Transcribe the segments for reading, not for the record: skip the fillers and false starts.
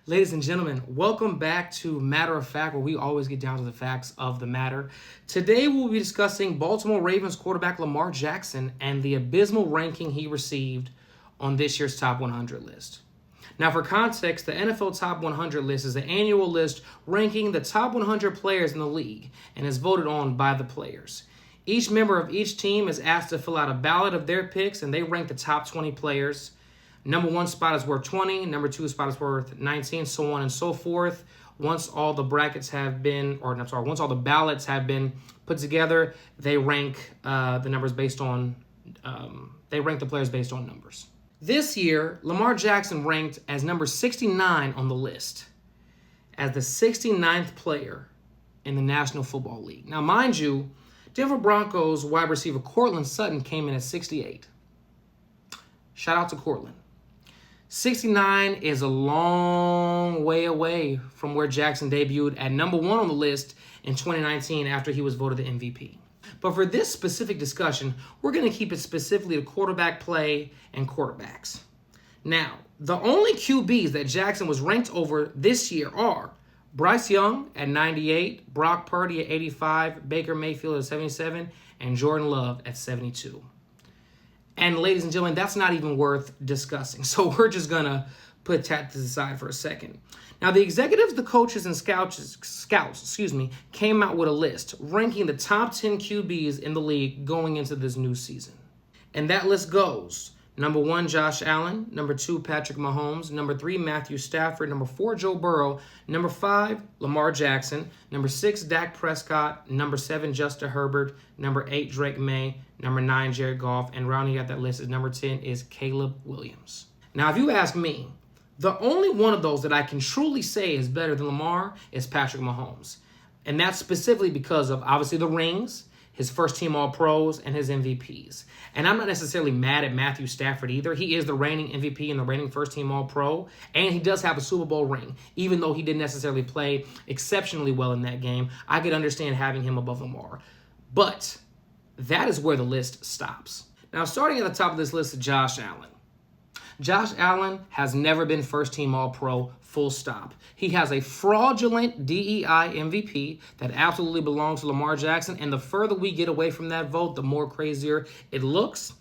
Ladies and gentlemen, welcome back to Matter of Fact, where we always get down to the facts of the matter. Today we'll be discussing Baltimore Ravens quarterback Lamar Jackson and the abysmal ranking he received on this year's Top 100 list. Now, for context, the NFL Top 100 list is an annual list ranking the top 100 players in the league and is voted on by the players. Each member of each team is asked to fill out a ballot of their picks, and they rank the top 20 players. Number one spot is worth 20, number two spot is worth 19, so on and so forth. Once all the ballots have been put together, they rank the players based on numbers. This year, Lamar Jackson ranked as number 69 on the list, as the 69th player in the National Football League. Now, mind you, Denver Broncos wide receiver Courtland Sutton came in at 68. Shout out to Courtland. 69 is a long way away from where Jackson debuted at number one on the list in 2019 after he was voted the MVP. But for this specific discussion, we're going to keep it specifically to quarterback play and quarterbacks. Now, the only QBs that Jackson was ranked over this year are Bryce Young at 98, Brock Purdy at 85, Baker Mayfield at 77, and Jordan Love at 72. And ladies and gentlemen, that's not even worth discussing. So we're just going to put that to the side for a second. Now, the executives, the coaches, and scouts, came out with a list ranking the top 10 QBs in the league going into this new season. And that list goes: number 1, Josh Allen; number 2, Patrick Mahomes; number 3, Matthew Stafford; number 4, Joe Burrow; number 5, Lamar Jackson; number 6, Dak Prescott; number 7, Justin Herbert; number 8, Drake May; number 9, Jared Goff; and rounding out that list is number 10 is Caleb Williams. Now, if you ask me, the only one of those that I can truly say is better than Lamar is Patrick Mahomes. And that's specifically because of, obviously, the rings, his first-team All-Pros, and his MVPs. And I'm not necessarily mad at Matthew Stafford either. He is the reigning MVP and the reigning first-team All-Pro, and he does have a Super Bowl ring. Even though he didn't necessarily play exceptionally well in that game, I could understand having him above Lamar. But that is where the list stops. Now, starting at the top of this list is Josh Allen. Josh Allen has never been first-team All-Pro, full stop. He has a fraudulent DEI MVP that absolutely belongs to Lamar Jackson, and the further we get away from that vote, the more crazier it looks.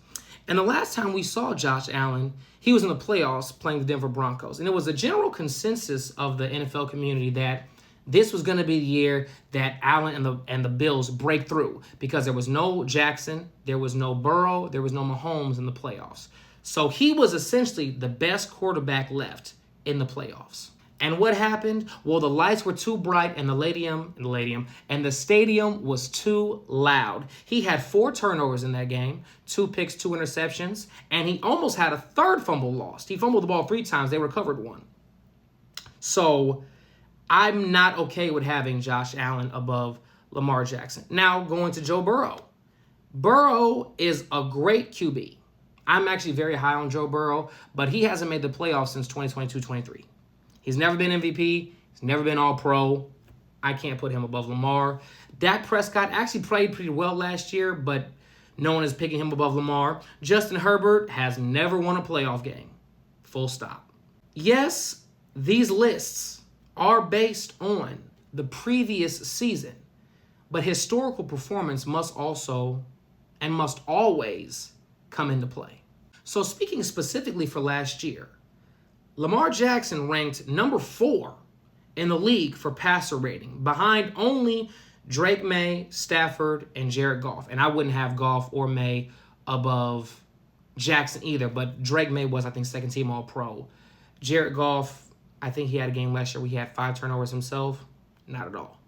And the last time we saw Josh Allen, he was in the playoffs playing the Denver Broncos, and it was a general consensus of the NFL community that this was going to be the year that Allen and the Bills break through, because there was no Jackson, there was no Burrow, there was no Mahomes in the playoffs. So he was essentially the best quarterback left in the playoffs. And what happened? Well, the lights were too bright and the stadium was too loud. He had 4 turnovers in that game, 2 picks, 2 interceptions, and he almost had a third fumble lost. He fumbled the ball 3 times. They recovered 1. So I'm not okay with having Josh Allen above Lamar Jackson. Now, going to Joe Burrow. Burrow is a great QB. I'm actually very high on Joe Burrow, but he hasn't made the playoffs since 2022-23. He's never been MVP. He's never been All-Pro. I can't put him above Lamar. Dak Prescott actually played pretty well last year, but no one is picking him above Lamar. Justin Herbert has never won a playoff game. Full stop. Yes, these lists are based on the previous season, but historical performance must also and must always come into play. So speaking specifically for last year, Lamar Jackson ranked number 4 in the league for passer rating, behind only Drake May, Stafford, and Jared Goff. And I wouldn't have Goff or May above Jackson either, but Drake May was, I think, second team All-Pro. Jared Goff, I think he had a game last year where he had 5 turnovers himself. Not at all.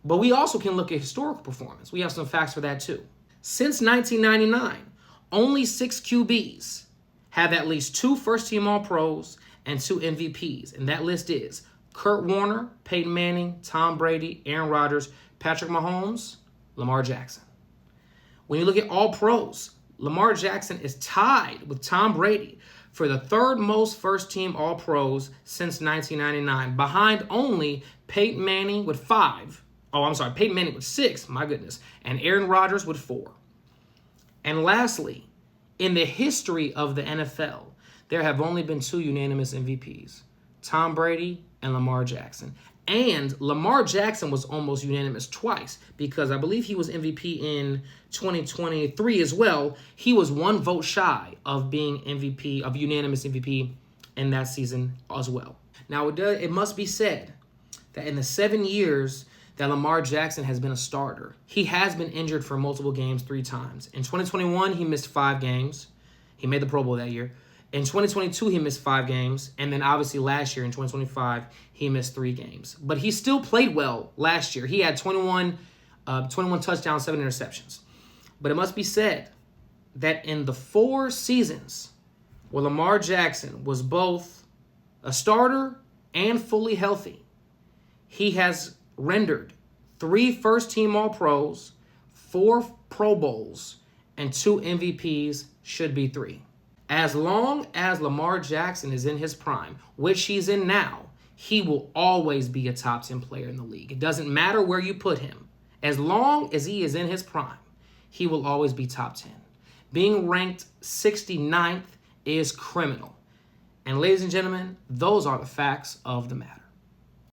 But we also can look at historical performance. We have some facts for that too. Since 1999, only 6 QBs have at least 2 first-team All-Pros and 2 MVPs. And that list is Kurt Warner, Peyton Manning, Tom Brady, Aaron Rodgers, Patrick Mahomes, Lamar Jackson. When you look at All-Pros, Lamar Jackson is tied with Tom Brady for the 3rd most first-team All-Pros since 1999, behind only Peyton Manning with 5. Peyton Manning with 6, my goodness, and Aaron Rodgers with 4. And lastly, in the history of the NFL, there have only been 2 unanimous MVPs. Tom Brady, and Lamar Jackson. And Lamar Jackson was almost unanimous twice because I believe he was MVP in 2023 as well. He was one vote shy of being MVP, of unanimous MVP in that season as well. Now, it must be said that in the 7 years that Lamar Jackson has been a starter, he has been injured for multiple games 3 times. In 2021, he missed 5 games. He made the Pro Bowl that year. In 2022, he missed 5 games. And then obviously last year in 2025, he missed 3 games. But he still played well last year. He had 21 touchdowns, 7 interceptions. But it must be said that in the 4 seasons where Lamar Jackson was both a starter and fully healthy, he has rendered 3 first-team All-Pros, 4 Pro Bowls, and 2 MVPs, should be 3. As long as Lamar Jackson is in his prime, which he's in now, he will always be a top 10 player in the league. It doesn't matter where you put him. As long as he is in his prime, he will always be top 10. Being ranked 69th is criminal. And ladies and gentlemen, those are the facts of the matter.